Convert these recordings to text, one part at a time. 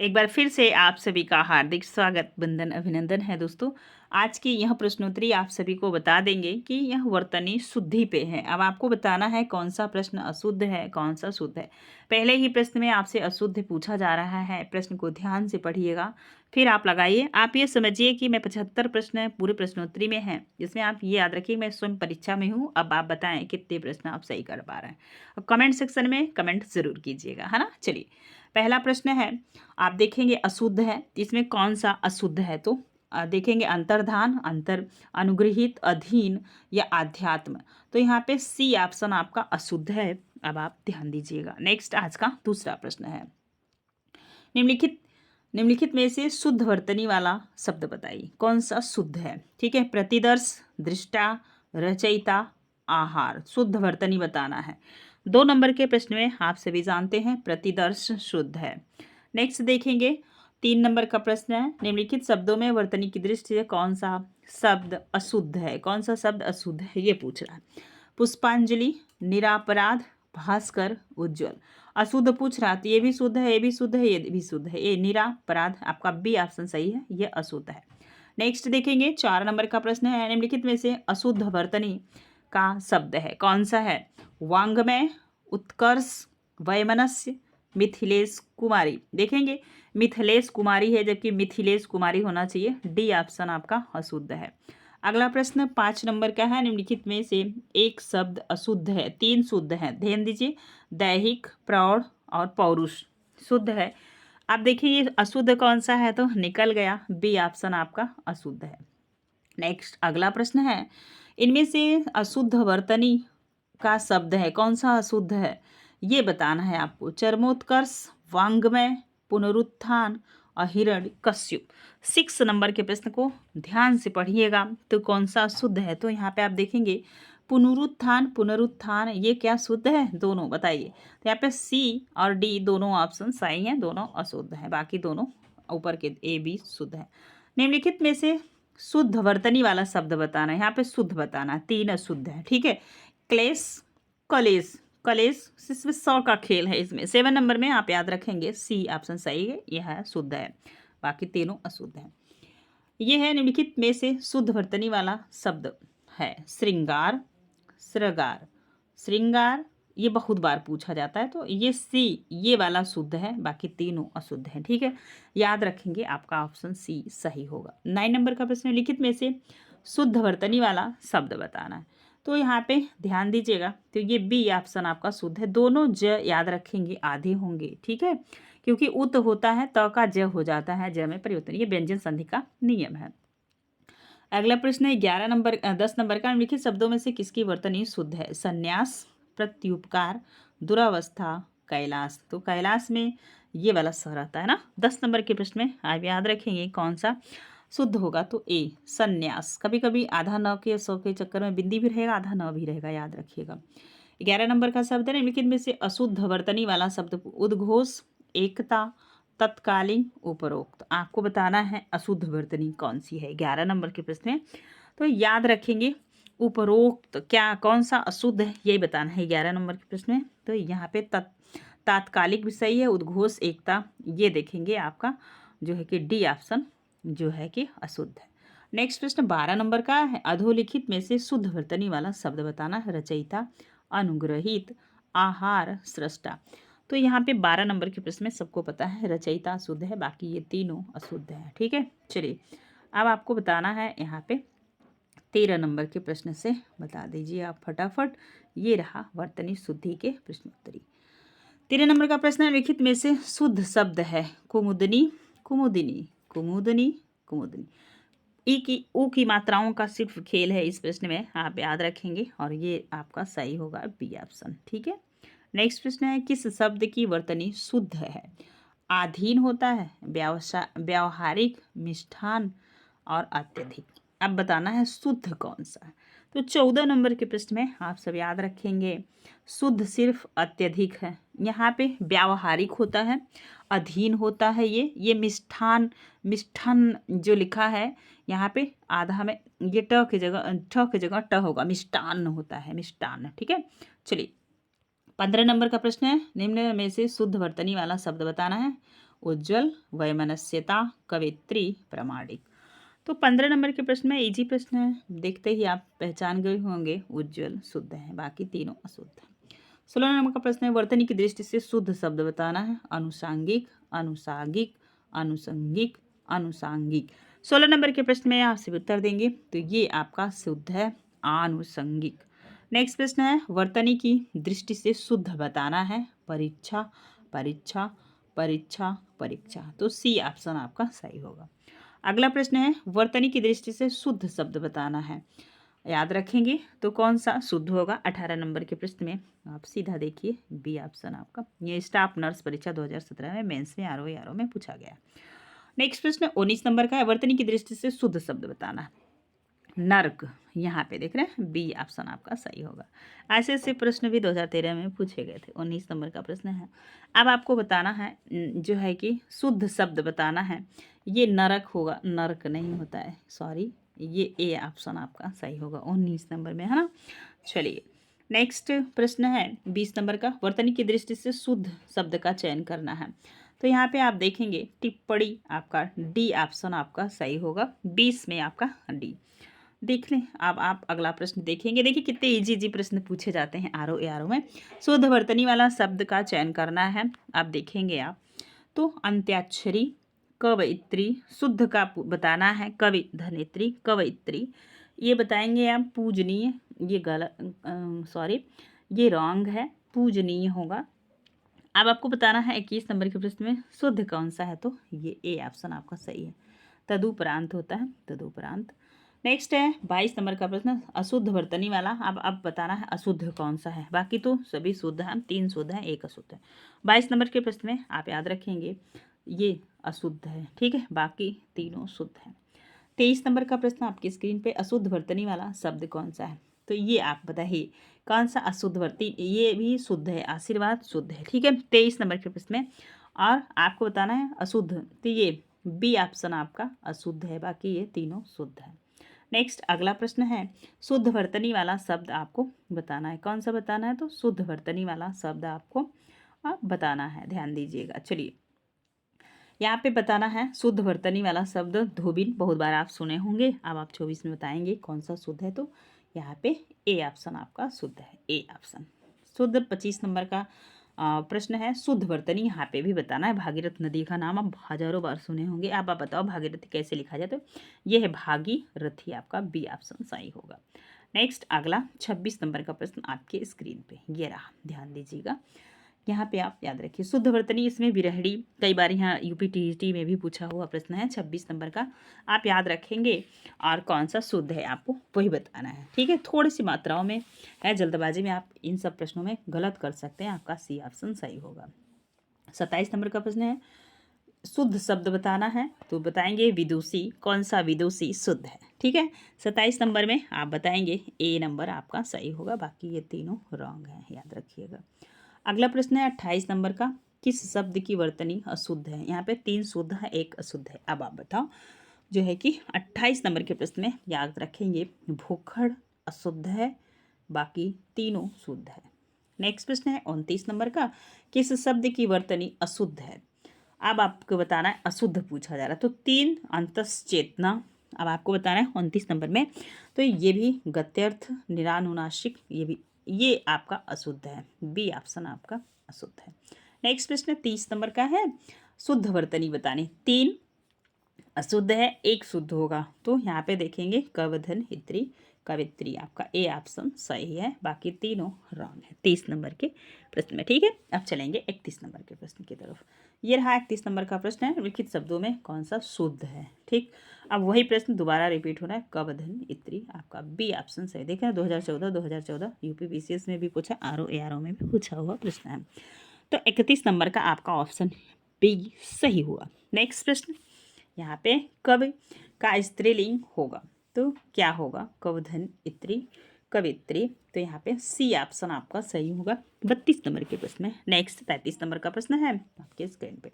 एक बार फिर से आप सभी का हार्दिक स्वागत, वंदन, अभिनंदन है दोस्तों। आज की यह प्रश्नोत्तरी आप सभी को बता देंगे कि यह वर्तनी शुद्धि पे है। अब आपको बताना है कौन सा प्रश्न अशुद्ध है, कौन सा शुद्ध है। पहले ही प्रश्न में आपसे अशुद्ध पूछा जा रहा है। प्रश्न को ध्यान से पढ़िएगा, फिर आप लगाइए। आप ये समझिए कि मैं 75 प्रश्न पूरे प्रश्नोत्तरी में हैं, जिसमें आप ये याद रखिए मैं स्वयं परीक्षा में हूँ। अब आप बताएं कितने प्रश्न आप सही कर पा रहे हैं। अब कमेंट सेक्शन में कमेंट जरूर कीजिएगा, है ना। चलिए, पहला प्रश्न है, आप देखेंगे अशुद्ध है, इसमें कौन सा अशुद्ध है। तो देखेंगे अंतर्धान, अंतर, अनुग्रहित, अधीन या आध्यात्म। तो यहाँ पे सी ऑप्शन आपका अशुद्ध है। अब आप ध्यान दीजिएगा। नेक्स्ट आज का दूसरा प्रश्न है, निम्नलिखित निम्नलिखित में से शुद्ध वर्तनी वाला शब्द बताइए, कौन सा शुद्ध है। ठीक है, प्रतिदर्श, दृष्टा, रचयिता, आहार। शुद्ध वर्तनी बताना है। 2 नंबर के प्रश्न में आप सभी जानते हैं प्रतिदर्श शुद्ध है। नेक्स्ट देखेंगे 3 नंबर का प्रश्न है, निम्नलिखित शब्दों में वर्तनी की दृष्टि से कौन सा शब्द अशुद्ध है। कौन सा शब्द अशुद्ध है ये पूछ रहा है। पुष्पांजलि, निरापराध, भास्कर, उज्जवल। अशुद्ध पूछ रहा तो ये भी शुद्ध है, ये भी शुद्ध है, ये भी शुद्ध है। ये निरापराध आपका बी ऑप्शन सही है, ये अशुद्ध है। नेक्स्ट देखेंगे 4 नंबर का प्रश्न है, निम्नलिखित में से अशुद्ध वर्तनी का शब्द है, कौन सा है। वांग्मय, उत्कर्ष, वैमनस्य, मिथिलेश कुमारी। देखेंगे मिथिलेश कुमारी है, जबकि मिथिलेश कुमारी होना चाहिए। डी ऑप्शन आपका अशुद्ध है। अगला प्रश्न 5 नंबर का है, निम्नलिखित में से एक शब्द अशुद्ध है, 3 शुद्ध है। ध्यान दीजिए, दैहिक, प्रौढ़ और पौरुष शुद्ध है। आप देखिए ये अशुद्ध कौन सा है, तो निकल गया, बी ऑप्शन आपका अशुद्ध है। नेक्स्ट अगला प्रश्न है, इनमें से अशुद्ध वर्तनी का शब्द है, कौन सा अशुद्ध है ये बताना है आपको। चरमोत्कर्ष, वांग्मय, पुनरुत्थान और हिरण्य कश्यप। 6 नंबर के प्रश्न को ध्यान से पढ़िएगा, तो कौन सा शुद्ध है। तो यहाँ पे आप देखेंगे पुनरुत्थान, पुनरुत्थान ये क्या शुद्ध है, दोनों बताइए। तो यहाँ पे सी और डी दोनों ऑप्शन सही हैं, दोनों अशुद्ध हैं, बाकी दोनों ऊपर के ए बी शुद्ध है। निम्नलिखित में से शुद्ध वर्तनी वाला शब्द बताना है। यहाँ पे शुद्ध बताना, 3 अशुद्ध है। ठीक है, क्लेश, कलेश। कलेश इसमें 100 का खेल है। इसमें 7 नंबर में आप याद रखेंगे सी ऑप्शन सही है, यह है शुद्ध है, बाकी तीनों अशुद्ध है। यह है निम्नलिखित में से शुद्ध वर्तनी वाला शब्द है, श्रृंगार, श्रृगार। श्रृंगार ये बहुत बार पूछा जाता है, तो ये सी ये वाला शुद्ध है, बाकी तीनों अशुद्ध हैं। ठीक है, याद रखेंगे, आपका ऑप्शन सी सही होगा। 9 नंबर का प्रश्न, लिखित में से शुद्ध वर्तनी वाला शब्द बताना है। तो यहाँ पे ध्यान दीजिएगा, तो ये बी ऑप्शन आपका शुद्ध है। दोनों ज याद रखेंगे आधे होंगे। ठीक है, क्योंकि उत होता है त का ज हो जाता है, ज में परिवर्तन, ये व्यंजन संधि का नियम है। अगला प्रश्न है 10 नंबर का, निम्नलिखित शब्दों में से किसकी वर्तनी शुद्ध है। संन्यास, प्रत्युपकार, दुरावस्था, कैलाश। तो कैलाश में ये वाला स रहता है ना। 10 नंबर के प्रश्न में आप याद रखेंगे कौन सा शुद्ध होगा, तो ए संन्यास। कभी कभी आधा न के 100 के चक्कर में बिंदी भी रहेगा, आधा न भी रहेगा, याद रखिएगा। 11 नंबर का शब्द है, निम्नलिखित में से अशुद्ध वर्तनी वाला शब्द। उद्घोष, एकता, तत्कालीन, उपरोक्त। आपको बताना है अशुद्ध वर्तनी कौन सी है 11 नंबर के प्रश्न में। तो याद रखेंगे उपरोक्त क्या कौन सा अशुद्ध है यही बताना है 11 नंबर के प्रश्न में। तो यहाँ पे तात्कालिक भी सही है, उद्घोष, एकता ये देखेंगे आपका जो है कि डी ऑप्शन जो है कि अशुद्ध है। नेक्स्ट प्रश्न 12 नंबर का है, अधोलिखित में से शुद्ध वर्तनी वाला शब्द बताना है। रचयिता, अनुग्रहित, आहार, सृष्टा। तो यहाँ पे 12 नंबर के प्रश्न में सबको पता है रचयिता शुद्ध है, बाकी ये तीनों अशुद्ध है। ठीक है, चलिए अब आपको बताना है यहाँ पे 13 नंबर के प्रश्न से बता दीजिए आप फटाफट। ये रहा वर्तनी शुद्धि के प्रश्नोत्तरी। 13 नंबर का प्रश्न है, लिखित में से शुद्ध शब्द है। कुमुदनी, कुमुदिनी, कुमुदनी, कुमुदनी। ऊ की मात्राओं का सिर्फ खेल है इस प्रश्न में, आप याद रखेंगे, और ये आपका सही होगा बी ऑप्शन। ठीक है, नेक्स्ट प्रश्न है, किस शब्द की वर्तनी शुद्ध है। आधीन होता है, व्यावहारिक, मिष्ठान और अत्यधिक। अब बताना है शुद्ध कौन सा है। तो 14 नंबर के प्रश्न में आप सब याद रखेंगे शुद्ध सिर्फ अत्यधिक है। यहाँ पे व्यावहारिक होता है, अधीन होता है, ये मिष्ठान, मिष्ठान जो लिखा है यहाँ पे आधा में ये ट की जगह ट होगा, मिष्टान होता है, मिष्टान। ठीक है, चलिए 15 नंबर का प्रश्न है, निम्न में से शुद्ध वर्तनी वाला शब्द बताना है। उज्ज्वल, वैमनस्यता, कवित्री, प्रामाणिक। तो 15 नंबर के प्रश्न में इजी प्रश्न है, देखते ही आप पहचान गए होंगे, उज्ज्वल शुद्ध है, बाकी तीनों अशुद्ध है। 16 नंबर का प्रश्न है, वर्तनी की दृष्टि से शुद्ध शब्द बताना है। अनुसांगिक, अनुसागिक, अनुसंगिक, अनुसांगिक। 16 नंबर के प्रश्न में आपसे उत्तर देंगे तो ये आपका शुद्ध है, आनुषंगिक। नेक्स्ट प्रश्न है, वर्तनी की दृष्टि से शुद्ध बताना है। परीक्षा, परीक्षा, परीक्षा, परीक्षा। तो सी ऑप्शन आपका सही होगा। अगला प्रश्न है, वर्तनी की दृष्टि से शुद्ध शब्द बताना है। याद रखेंगे तो कौन सा शुद्ध होगा। 18 नंबर के प्रश्न में आप सीधा देखिए, बी ऑप्शन आपका। ये स्टाफ नर्स परीक्षा 2017 में मेंस में आरओ में पूछा गया। नेक्स्ट प्रश्न 19 नंबर का है, वर्तनी की दृष्टि से शुद्ध शब्द बताना है। नर्क, यहाँ पे देख रहे हैं, बी ऑप्शन आपका सही होगा। ऐसे प्रश्न भी 2013 में पूछे गए थे। 19 नंबर का प्रश्न है। अब आपको बताना है जो है कि शुद्ध शब्द बताना है। ये नरक होगा, नर्क नहीं होता है, सॉरी, ये ए ऑप्शन आपका सही होगा 19 नंबर में, है ना। चलिए नेक्स्ट प्रश्न है 20 नंबर का, वर्तनी की दृष्टि से शुद्ध शब्द का चयन करना है। तो यहाँ पे आप देखेंगे टिप्पणी, आपका डी ऑप्शन आपका सही होगा। 20 में आपका डी। देख लें। अब आप अगला प्रश्न देखेंगे, देखिए कितने इजी प्रश्न पूछे जाते हैं आरओ में। शुद्ध वर्तनी वाला शब्द का चयन करना है। आप देखेंगे आप तो अंत्याक्षरी, कवयित्री, शुद्ध का बताना है। कवि, धनेत्री, कवयित्री, ये बताएंगे आप। पूजनीय, ये गलत, सॉरी, ये रॉन्ग है, पूजनीय होगा। अब आपको बताना है 21 नंबर के प्रश्न में शुद्ध कौन सा है, तो ये ए ऑप्शन आपका सही है। तदुपरांत होता है, तदुपरांत। नेक्स्ट है 22 नंबर का प्रश्न, अशुद्ध वर्तनी वाला। अब बताना है अशुद्ध कौन सा है, बाकी तो सभी शुद्ध हैं, 3 शुद्ध हैं, 1 अशुद्ध है। 22 नंबर के प्रश्न में आप याद रखेंगे ये अशुद्ध है, ठीक है, बाकी तीनों शुद्ध हैं। 23 नंबर का प्रश्न आपकी स्क्रीन पे, अशुद्ध वर्तनी वाला शब्द कौन सा है, तो ये आप बताइए कौन सा अशुद्ध वर्ती। ये भी शुद्ध है, आशीर्वाद शुद्ध है, ठीक है। 23 नंबर के प्रश्न में और आपको बताना है अशुद्ध, तो ये बी ऑप्शन आपका अशुद्ध है, बाकी ये तीनों शुद्ध है। नेक्स्ट अगला प्रश्न है, शुद्ध वर्तनी वाला शब्द आपको बताना है। कौन सा बताना है, तो शुद्ध वर्तनी वाला शब्द आपको बताना है, ध्यान दीजिएगा। चलिए यहाँ पे बताना है शुद्ध वर्तनी वाला शब्द धोबिन, बहुत बार आप सुने होंगे। अब आप 24 में बताएंगे कौन सा शुद्ध है, तो यहाँ पे ए ऑप्शन आपका शुद्ध है, ए ऑप्शन शुद्ध। 25 नंबर का प्रश्न है, शुद्ध वर्तनी, यहाँ पे भी बताना है। भागीरथ नदी का नाम आप हजारों बार सुने होंगे। आप बताओ भागीरथी कैसे लिखा जाए, तो ये है भागीरथी, आपका बी ऑप्शन सही होगा। नेक्स्ट अगला 26 नंबर का प्रश्न आपके स्क्रीन पे ये रहा, ध्यान दीजिएगा। यहाँ पे आप याद रखिए शुद्ध वर्तनी, इसमें विरहणी, कई बार यहाँ यूपी टीईटी में भी पूछा हुआ प्रश्न है। 26 नंबर का आप याद रखेंगे और कौन सा शुद्ध है आपको वही बताना है, ठीक है। थोड़ी सी मात्राओं में है, जल्दबाजी में आप इन सब प्रश्नों में गलत कर सकते हैं, आपका सी ऑप्शन सही होगा। 27 नंबर का प्रश्न है, शुद्ध शब्द बताना है, तो बताएंगे विदुषी, कौन सा विदुषी शुद्ध है, ठीक है। 27 नंबर में आप बताएंगे ए नंबर आपका सही होगा, बाकी ये तीनों रॉन्ग है, याद रखिएगा। अगला प्रश्न है 28 नंबर का, किस शब्द की वर्तनी अशुद्ध है। यहाँ पे 3 शुद्ध है, 1 अशुद्ध है। अब आप बताओ जो है कि 28 नंबर के प्रश्न में याद रखेंगे भूखड़ अशुद्ध है, बाकी तीनों शुद्ध है। नेक्स्ट प्रश्न है 29 नंबर का, किस शब्द की वर्तनी अशुद्ध है। अब आपको बताना है, अशुद्ध पूछा जा रहा है, तो 3 अंतश्चेतना। अब आपको बताना है 29 नंबर में, तो ये भी गत्यर्थ, निरानुनासिक, ये आपका अशुद्ध है, बी ऑप्शन आपका अशुद्ध है। नेक्स्ट प्रश्न 30 नंबर का है, शुद्ध वर्तनी बताने। 3 अशुद्ध है, 1 शुद्ध होगा, तो यहाँ पे देखेंगे कवधन, हित्री, कवित्री, आपका ए ऑप्शन सही है, बाकी तीनों रॉन्ग है 30 नंबर के प्रश्न में, ठीक है। अब चलेंगे 31 नंबर के प्रश्न की तरफ। ये रहा 31 नंबर का प्रश्न है, लिखित शब्दों में कौन सा शुद्ध है, ठीक। अब वही प्रश्न दोबारा रिपीट हो रहा है, कवधन, इत्री, आपका बी ऑप्शन सही। देखें 2014 यूपी बीसीएस में भी पूछा, आरओ में भी पूछा हुआ प्रश्न है, तो 31 नंबर का आपका ऑप्शन बी सही हुआ। नेक्स्ट प्रश्न, यहाँ पे कवि का स्त्रीलिंग होगा, तो क्या होगा, कवधन, इत्री, कवित्री, तो यहाँ पे सी ऑप्शन आपका सही होगा 32 नंबर के प्रश्न में। नेक्स्ट 33 नंबर का प्रश्न है आपके स्क्रीन पे,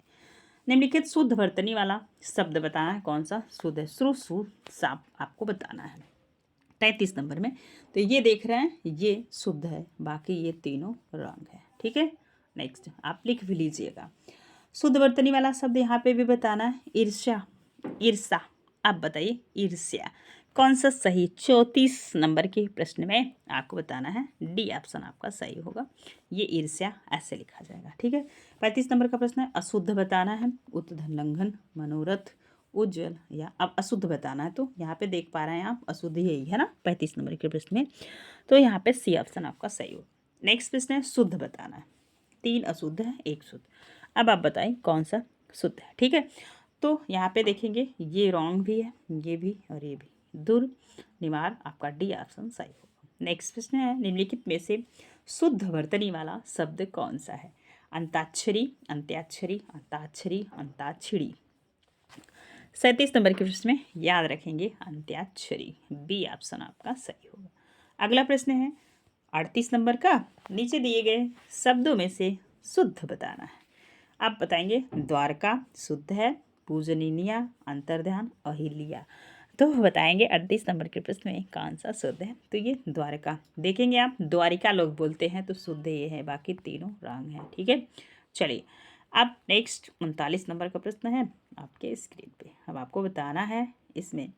निम्नलिखित शुद्ध वर्तनी वाला शब्द बताना है, कौन सा शुद्ध है। श्रु, सु, साप आपको बताना है 33 नंबर में, तो ये देख रहे हैं ये शुद्ध है, बाकी ये तीनों रॉन्ग है, ठीक है। नेक्स्ट आप लिख भी लीजिएगा। शुद्ध वर्तनी वाला शब्द यहाँ पे भी बताना है, ईर्ष्या, ईर्षा। आप बताइए ईर्ष्या कौन सा सही, 34 नंबर के प्रश्न में आपको बताना है, डी ऑप्शन आपका सही होगा। ये ईर्ष्या ऐसे लिखा जाएगा, ठीक है। 35 नंबर का प्रश्न है, अशुद्ध बताना है, उत्धन लंघन, मनोरथ, उज्जवल, या अब अशुद्ध बताना है। तो यहाँ पे देख पा रहे हैं आप, अशुद्ध यही है ना 35 नंबर के प्रश्न में, तो यहाँ पे सी ऑप्शन आपका सही होगा। नेक्स्ट प्रश्न है, शुद्ध बताना है, 3 अशुद्ध है 1 शुद्ध। अब आप बताएं कौन सा शुद्ध है, ठीक है। तो यहाँ पे देखेंगे ये रॉन्ग भी है, ये भी और ये भी, दुर निवार आपका डी ऑप्शन सही होगा। नेक्स्ट प्रश्न है, निम्नलिखित में से शुद्ध वर्तनी वाला शब्द कौन सा है, अंताक्षरी, अंत्याक्षरी, अंताक्षरी, अंताक्षरी। 37 नंबर के प्रश्न में याद रखेंगे अंत्याक्षरी, बी ऑप्शन आपका सही होगा। अगला प्रश्न है 38 नंबर का, नीचे दिए गए शब्दों में से शुद्ध बताना है। आप बताएंगे द्वारका शुद्ध है, पूजनीया, अंतर्ध्यान, अहिल्या। तो बताएंगे 38 नंबर के प्रश्न में कौन सा शुद्ध है, तो ये द्वारका। देखेंगे आप, द्वारिका लोग बोलते हैं तो शुद्ध ये है, बाकी तीनों रंग हैं, ठीक है। चलिए अब नेक्स्ट 39 नंबर का प्रश्न है आपके स्क्रीन पे। अब आपको बताना है, इसमें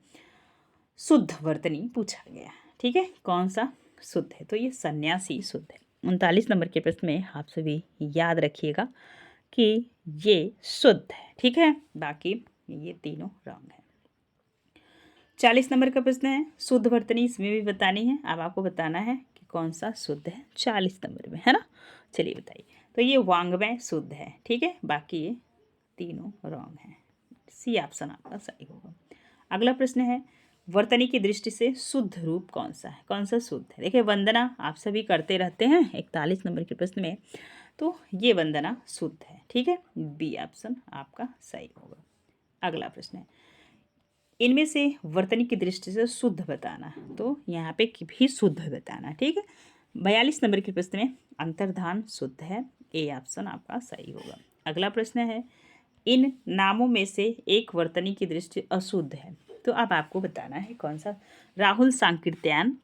शुद्ध वर्तनी पूछा गया है, ठीक है, कौन सा शुद्ध है, तो ये सन्यासी शुद्ध है। 39 नंबर के प्रश्न में आप सभी याद रखिएगा कि ये शुद्ध है, ठीक है, बाकी ये तीनों रंग है। 40 नंबर का प्रश्न है, शुद्ध वर्तनी इसमें भी बतानी है। अब आपको बताना है कि कौन सा शुद्ध है 40 नंबर में, है ना। चलिए बताइए, तो ये वांग्मय शुद्ध है, ठीक है, बाकी ये तीनों रंग हैं, सी ऑप्शन आपका सही होगा। अगला प्रश्न है, वर्तनी की दृष्टि से शुद्ध रूप कौन सा है, कौन सा शुद्ध है। देखिए वंदना आप सभी करते रहते हैं 41 नंबर के प्रश्न में, तो ये वंदना शुद्ध है, ठीक है, बी ऑप्शन आपका सही होगा। अगला प्रश्न है, इनमें से वर्तनी की दृष्टि से शुद्ध बताना है, तो यहाँ पे भी शुद्ध बताना है, ठीक है। 42 नंबर के प्रश्न में अंतर्धान शुद्ध है, ए ऑप्शन आपका सही होगा। अगला प्रश्न है, इन नामों में से एक वर्तनी की दृष्टि अशुद्ध है, तो अब आपको बताना है कौन सा। राहुल सांकीर्त्यान,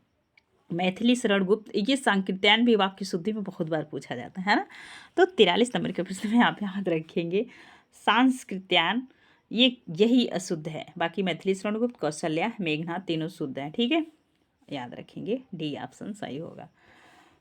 मैथिली शरण गुप्त, ये सांकीर्त्यान भी वाक्य शुद्धि में बहुत बार पूछा जाता है ना। तो 43 नंबर के प्रश्न में आप याद रखेंगे सांस्कृत्यान, ये यही अशुद्ध है, बाकी मैथिली शरण गुप्त, कौशल्या, मेघनाथ तीनों शुद्ध हैं, ठीक है, याद रखेंगे डी ऑप्शन सही होगा।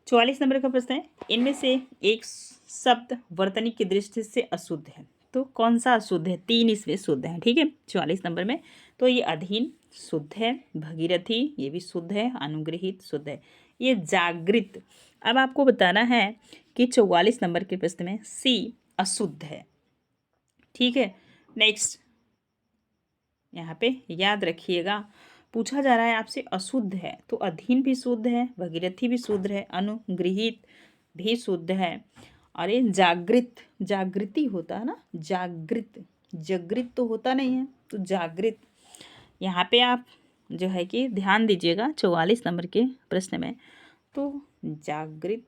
44 नंबर का प्रश्न है, इनमें से एक शब्द वर्तनी की दृष्टि से अशुद्ध है, तो कौन सा अशुद्ध है, 3 इसमें शुद्ध हैं, ठीक है। 44 नंबर में तो ये अधीन शुद्ध है, भगीरथी ये भी शुद्ध है, अनुग्रहित शुद्ध है, ये जागृत। अब आपको बताना है कि 44 नंबर के प्रश्न में सी अशुद्ध है, ठीक है। नेक्स्ट यहाँ पे याद रखिएगा, पूछा जा रहा है आपसे अशुद्ध है, तो अधीन भी शुद्ध है, भगीरथी भी शुद्ध है, अनुगृहित भी शुद्ध है, और ये जागृत, जागृति होता है ना, जागृत, जागृत तो होता नहीं है, तो जागृत। यहाँ पे आप जो है कि ध्यान दीजिएगा 44 नंबर के प्रश्न में, तो जागृत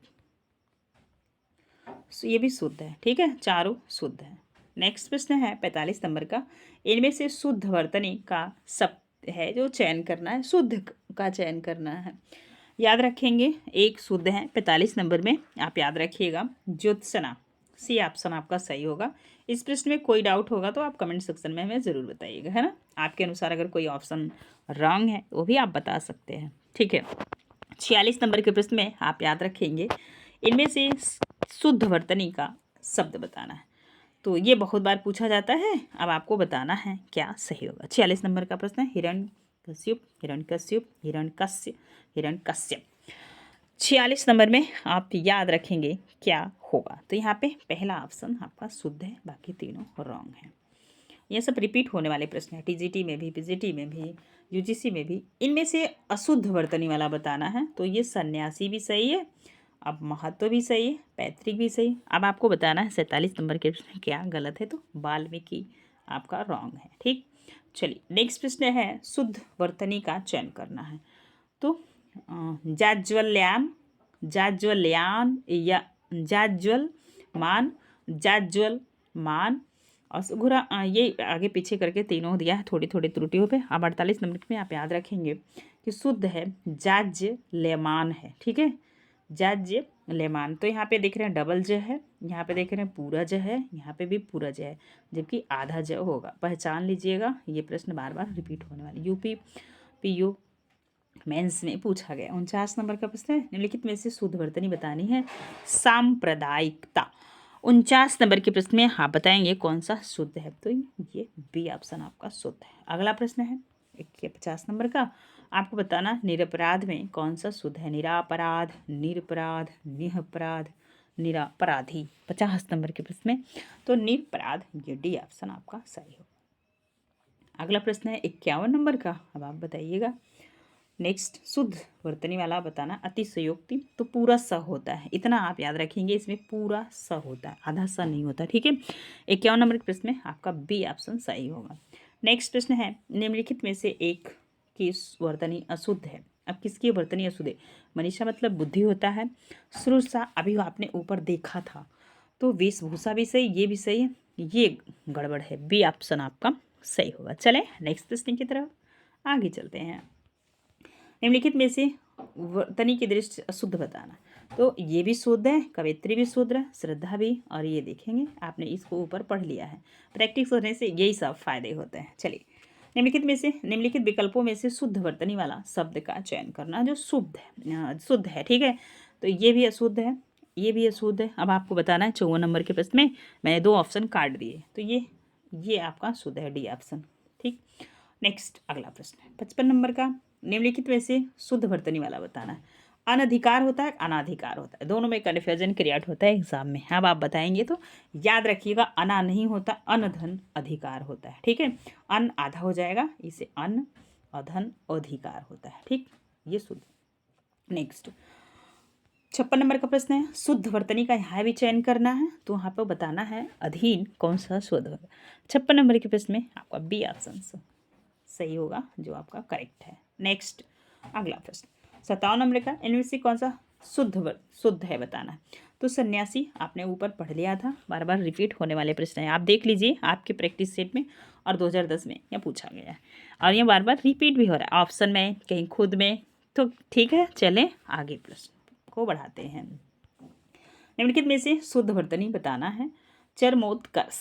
ये भी शुद्ध है, ठीक है, चारों शुद्ध है। नेक्स्ट प्रश्न है 45 नंबर का, इनमें से शुद्ध वर्तनी का शब्द है जो चयन करना है, शुद्ध का चयन करना है। याद रखेंगे एक शुद्ध है 45 नंबर में, आप याद रखिएगा ज्योत्सना, सी ऑप्शन आपका सही होगा। इस प्रश्न में कोई डाउट होगा तो आप कमेंट सेक्शन में हमें ज़रूर बताइएगा, है ना। आपके अनुसार अगर कोई ऑप्शन रॉन्ग है वो भी आप बता सकते हैं, ठीक है। 46 नंबर के प्रश्न में आप याद रखेंगे, इनमें से शुद्ध वर्तनी का शब्द बताना है, तो ये बहुत बार पूछा जाता है। अब आपको बताना है क्या सही होगा। 46 नंबर का प्रश्न है, हिरण्यकश्यप, हिरण्यकश्यप, हिरण्यकश्यप, हिरण्यकश्यप। 46 नंबर में आप याद रखेंगे क्या होगा, तो यहाँ पे पहला ऑप्शन आपका शुद्ध है, बाकी तीनों रॉन्ग है। ये सब रिपीट होने वाले प्रश्न है, टीजीटी में भी, पीजीटी में भी, यूजीसी में भी। इनमें से अशुद्ध वर्तनी वाला बताना है, तो ये सन्यासी भी सही है, अब महत्व भी सही है, पैतृक भी सही। अब आपको बताना है 47 नंबर के प्रश्न क्या गलत है, तो वाल्मीकि आपका रॉन्ग है, ठीक। चलिए नेक्स्ट प्रश्न है, शुद्ध वर्तनी का चयन करना है, तो जाज्वल्याम, जाज्वल्यान या जाज्वलमान, जाज्वलमान और सुघुरा, ये आगे पीछे करके तीनों दिया है थोड़ी थोड़ी त्रुटियों पे। अब 48 नंबर में आप याद रखेंगे कि शुद्ध है जाज्यल्यमान है, ठीक है, जाज्य लेमान। तो यहाँ पे देख रहे हैं डबल ज है, यहाँ पे देख रहे हैं पूरा ज है, यहाँ पे भी पूरा ज है, जबकि आधा ज होगा। पहचान लीजिएगा, ये प्रश्न बार बार रिपीट होने वाले। यूपी पीयू मेंस में पूछा गया। 49 नंबर का प्रश्न है, निम्नलिखित में से शुद्ध वर्तनी बतानी है। सांप्रदायिकता। 49 नंबर के प्रश्न में आप बताएंगे कौन सा शुद्ध है, तो ये बी ऑप्शन आपका शुद्ध है। अगला प्रश्न है 50 नंबर का, आपको बताना निरपराध में कौन सा शुद्ध है। निरापराध, निरपराध, निरपराध, निरापराधी। 50 नंबर के प्रश्न में तो निरपराध, ये डी ऑप्शन आपका सही हो। अगला प्रश्न है 51 नंबर का, अब आप बताइएगा। नेक्स्ट, शुद्ध वर्तनी वाला बताना। अतिशयोक्ति, तो पूरा स होता है, इतना आप याद रखेंगे, इसमें पूरा स होता है, आधा स नहीं होता, ठीक है। 51 नंबर के प्रश्न में आपका बी ऑप्शन सही होगा। नेक्स्ट प्रश्न है, निम्नलिखित में से एक की वर्तनी अशुद्ध है। अब किसकी वर्तनी अशुद्ध है? मनीषा मतलब बुद्धि होता है। श्रुषा अभी आपने ऊपर देखा था, तो वेशभूषा भी सही, ये भी सही है, ये गड़बड़ है, बी ऑप्शन आपका सही होगा। चले नेक्स्ट प्रश्न की तरफ आगे चलते हैं। निम्नलिखित में से वर्तनी की दृष्टि अशुद्ध बताना। तो ये भी शुद्ध है, कवित्री भी शुद्ध है, श्रद्धा भी, और ये देखेंगे आपने इसको ऊपर पढ़ लिया है। प्रैक्टिस करने से यही सब फायदे होते हैं। चलिए, निम्नलिखित विकल्पों में से शुद्ध वर्तनी वाला शब्द का चयन करना जो शुद्ध है, ठीक है। तो ये भी अशुद्ध है, ये भी अशुद्ध है। अब आपको बताना है 54 नंबर के प्रश्न में मैंने 2 ऑप्शन काट दिए, तो ये आपका शुद्ध है, डी ऑप्शन, ठीक। नेक्स्ट अगला प्रश्न है 55 नंबर का, निम्नलिखित में से शुद्ध वर्तनी वाला बताना है। अनधिकार होता है, अनाधिकार होता है, दोनों में कन्फ्यूजन क्रिएट होता है एग्जाम में। अब आप बताएंगे तो याद रखिएगा, अना नहीं होता, अनधन अधिकार होता है, ठीक है। अन आधा हो जाएगा, इसे अन अधन अधिकार होता है, ठीक, ये शुद्ध। नेक्स्ट 56 नंबर का प्रश्न है, शुद्ध वर्तनी का यहाँ भी चयन करना है, तो वहाँ पर बताना है अधीन कौन सा शुद्ध होगा। 56 नंबर के प्रश्न में आपका बी ऑप्शन सही होगा, जो आपका करेक्ट है। नेक्स्ट अगला प्रश्न 57 नंबर का, इनमें से कौन सा शुद्ध है बताना है। तो सन्यासी आपने ऊपर पढ़ लिया था, बार बार रिपीट होने वाले प्रश्न हैं, आप देख लीजिए आपके प्रैक्टिस सेट में, और 2010 में यह पूछा गया है, और ये बार बार रिपीट भी हो रहा है ऑप्शन में, कहीं खुद में, तो ठीक है। चलें आगे प्रश्न को बढ़ाते हैं। निम्नलिखित में से शुद्ध वर्तनी बताना है। चरमोत्कर्ष,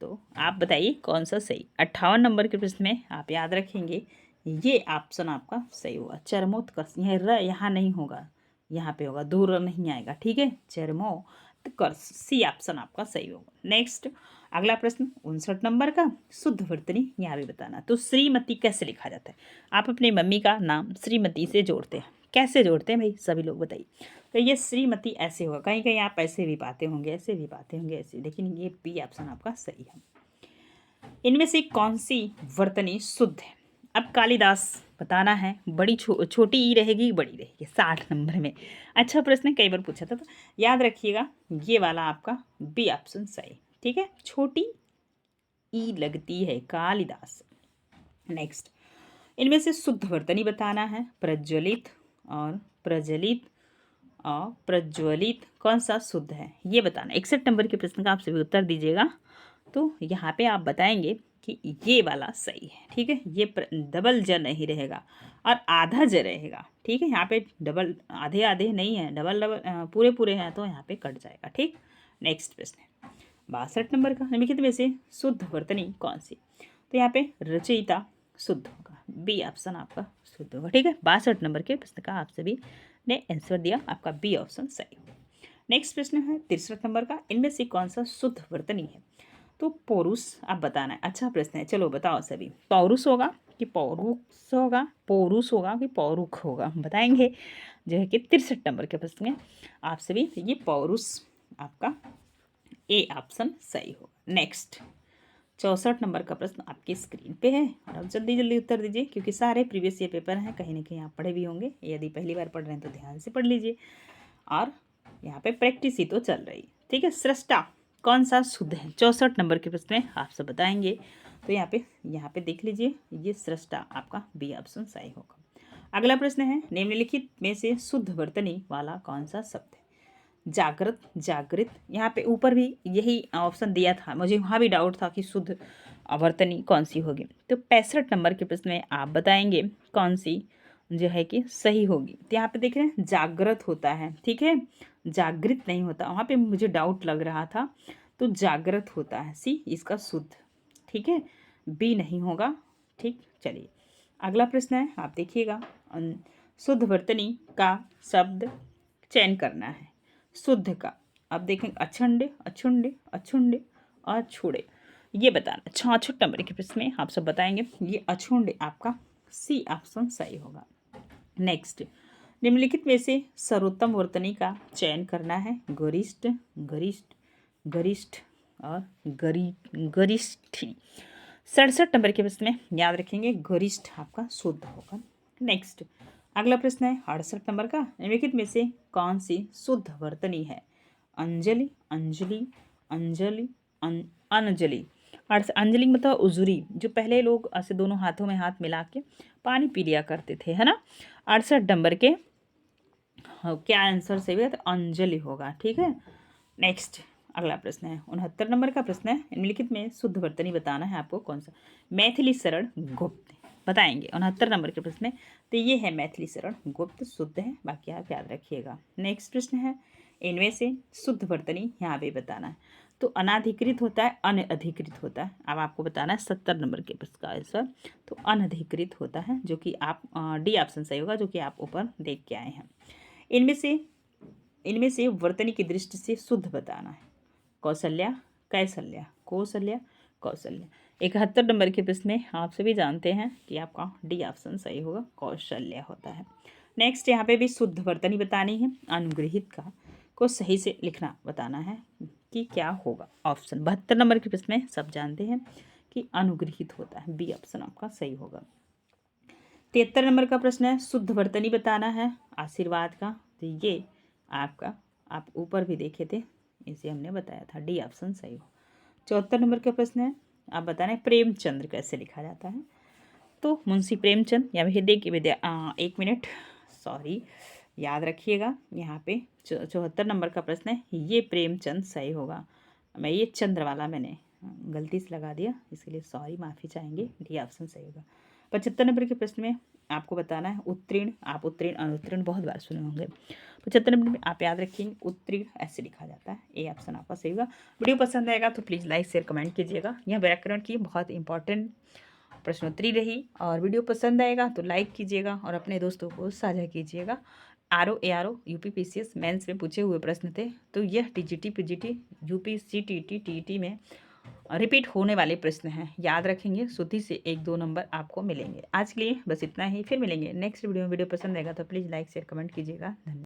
तो आप बताइए कौन सा सही। 58 नंबर के प्रश्न में आप याद रखेंगे, ये ऑप्शन आपका सही होगा। चरमोत्कर्ष, यह र यहाँ नहीं होगा, यहाँ पे होगा, दूर नहीं आएगा, ठीक है। चरमोत्कर्ष, सी ऑप्शन आपका सही होगा। नेक्स्ट अगला प्रश्न 59 नंबर का, शुद्ध वर्तनी यहाँ भी बताना। तो श्रीमती कैसे लिखा जाता है? आप अपनी मम्मी का नाम श्रीमती से जोड़ते हैं, कैसे जोड़ते हैं भाई, सभी लोग बताइए। तो ये श्रीमती ऐसे होगा, कहीं कहीं आप ऐसे भी पाते होंगे, ऐसे भी पाते होंगे, ऐसे, लेकिन ये बी ऑप्शन आपका सही है। इनमें से कौन सी वर्तनी शुद्ध है? अब कालिदास बताना है, बड़ी छोटी ई रहेगी, बड़ी रहेगी, 60 नंबर में। अच्छा प्रश्न, कई बार पूछा था, तो याद रखिएगा ये वाला आपका बी ऑप्शन सही, ठीक है। छोटी ई लगती है, कालिदास। नेक्स्ट, इनमें से शुद्ध वर्तनी बताना है। प्रज्वलित और प्रज्वलित और प्रज्वलित कौन सा शुद्ध है, ये बताना। 61 नंबर के प्रश्न का आप सभी उत्तर दीजिएगा। तो यहाँ पे आप बताएंगे कि ये वाला सही है, ठीक है। ये डबल ज नहीं रहेगा और आधा ज रहेगा, ठीक है। यहाँ पे डबल आधे आधे नहीं है, डबल पूरे पूरे हैं, तो यहाँ पे कट जाएगा, ठीक। नेक्स्ट प्रश्न है 62 नंबर का, निम्नलिखित में से शुद्ध वर्तनी कौन सी? तो यहाँ पे रचयिता शुद्ध होगा, बी ऑप्शन आपका शुद्ध होगा, ठीक है। 62 नंबर के प्रश्न का आप सभी ने आंसर दिया, आपका बी ऑप्शन सही होगा। नेक्स्ट प्रश्न है 63 नंबर का, इनमें से कौन सा शुद्ध वर्तनी है? तो पौरुष आप बताना है। अच्छा प्रश्न है, चलो बताओ सभी, पौरुष होगा कि पौरुष होगा, पौरुष होगा कि पौरुख होगा, बताएंगे, जो है कि 63 नंबर के प्रश्न में आप सभी। ये पौरुष आपका ए ऑप्शन सही होगा। नेक्स्ट 64 नंबर का प्रश्न आपकी स्क्रीन पे है, और अब जल्दी जल्दी उत्तर दीजिए, क्योंकि सारे प्रीवियस ईयर पेपर हैं, कहीं ना कहीं आप पढ़े भी होंगे, यदि पहली बार पढ़ रहे हैं तो ध्यान से पढ़ लीजिए, और यहाँ पे प्रैक्टिस ही तो चल रही, ठीक है। सृष्टा कौन सा शुद्ध है? 64 नंबर के प्रश्न में आप सब बताएंगे। तो यहाँ पे देख लीजिए, ये सृष्टा आपका बी ऑप्शन सही होगा। अगला प्रश्न है, निम्नलिखित में से शुद्ध वर्तनी वाला कौन सा शब्द है? जागृत, जागृत, यहाँ पे ऊपर भी यही ऑप्शन दिया था, मुझे वहाँ भी डाउट था कि शुद्ध वर्तनी कौन सी होगी। तो 65 नंबर के प्रश्न में आप बताएंगे कौन सी जो है कि सही होगी। तो यहाँ पे देख रहे हैं जागृत होता है, ठीक है, जागृत नहीं होता, वहाँ पे मुझे डाउट लग रहा था, तो जागृत होता है, सी इसका शुद्ध, ठीक है, बी नहीं होगा। ठीक, चलिए अगला प्रश्न है, आप देखिएगा। शुद्ध वर्तनी का शब्द चयन करना है, शुद्ध का। अब देखें अछुंड, अछुंड, अछुंड, अछूड़े, ये बताना। 66 नंबर के प्रश्न में आप सब बताएंगे। ये अछुंड आपका सी ऑप्शन सही होगा। नेक्स्ट, निम्नलिखित में से सर्वोत्तम वर्तनी का चयन करना है। गरिष्ठ, गरिष्ठ, गरिष्ठ और गरिष्ठी। 67 नंबर के प्रश्न में याद रखेंगे गरिष्ठ आपका शुद्ध होगा। नेक्स्ट, अगला प्रश्न है 68 नंबर का। निम्नलिखित में से कौन सी शुद्ध वर्तनी है? अंजलि, अंजलि, अंजलि, अनजलि। अंजलि मतलब उजरी, जो पहले लोग ऐसे दोनों हाथों में हाथ मिला के पानी पी लिया करते थे, है ना। 68 नंबर के क्या आंसर सही है? तो अंजलि होगा, ठीक है। नेक्स्ट, अगला प्रश्न है 69 नंबर का प्रश्न है। निम्नलिखित में शुद्ध वर्तनी बताना है आपको कौन सा? मैथिली सरल गुप्त बताएंगे 69 नंबर के प्रश्न में। तो ये है मैथिली सरल गुप्त शुद्ध है, बाकी आप याद रखिएगा। नेक्स्ट प्रश्न है, इनमें से शुद्ध वर्तनी यहाँ पे बताना है। तो अनाधिकृत होता है, अनअधिकृत होता है। अब आपको बताना है 70 नंबर के प्रश्न का आंसर। तो अनधिकृत होता है, जो कि आप डी ऑप्शन सही होगा, जो कि आप ऊपर देख के आए हैं। इनमें से वर्तनी की दृष्टि से शुद्ध बताना है। कौशल्या, कैसल्या, कौशल्या, कौशल्या। 71 नंबर के प्रश्न में आप सभी जानते हैं कि आपका डी ऑप्शन सही होगा, कौशल्या होता है। नेक्स्ट, यहाँ पे भी शुद्ध वर्तनी बतानी है। अनुग्रहित का को सही से लिखना बताना है कि क्या होगा। ऑप्शन 72 नंबर के प्रश्न में सब जानते हैं कि अनुग्रहित होता है, बी ऑप्शन आपका सही होगा। 73 नंबर का प्रश्न है, शुद्ध वर्तनी बताना है आशीर्वाद का। तो ये आपका, आप ऊपर भी देखे थे, इसे हमने बताया था, डी ऑप्शन सही हो। 74 नंबर का प्रश्न है, आप बताना है प्रेमचंद्र कैसे लिखा जाता है। तो मुंशी प्रेमचंद या हृदय की विद्या, 1 मिनट, सॉरी, याद रखिएगा। यहाँ पे 74 नंबर का प्रश्न है, ये प्रेमचंद सही होगा। मैं ये चंद्र वाला मैंने गलती से लगा दिया, इसके लिए सॉरी, माफ़ी चाहेंगे, डी ऑप्शन सही होगा। 75 नंबर के प्रश्न में आपको बताना है उत्तीर्ण। आप उत्तीर्ण अनुत्तीर्ण बहुत बार सुने होंगे। 75 नंबर में आप याद रखेंगे उत्तीर्ण ऐसे लिखा जाता है, ए ऑप्शन आपका सही होगा। वीडियो पसंद आएगा तो प्लीज़ लाइक शेयर कमेंट कीजिएगा। यह व्याकरण की बहुत इंपॉर्टेंट प्रश्नोत्तरी रही, और वीडियो पसंद आएगा तो लाइक कीजिएगा और अपने दोस्तों को साझा कीजिएगा। ARO UPPCS मेंस में पूछे हुए प्रश्न थे, तो यह TGT PGT UP CTT TET में रिपीट होने वाले प्रश्न हैं, याद रखेंगे। शुद्धि से 1-2 नंबर आपको मिलेंगे। आज के लिए बस इतना ही, फिर मिलेंगे नेक्स्ट वीडियो में। वीडियो पसंद आएगा तो प्लीज़ लाइक शेयर कमेंट कीजिएगा। धन्यवाद।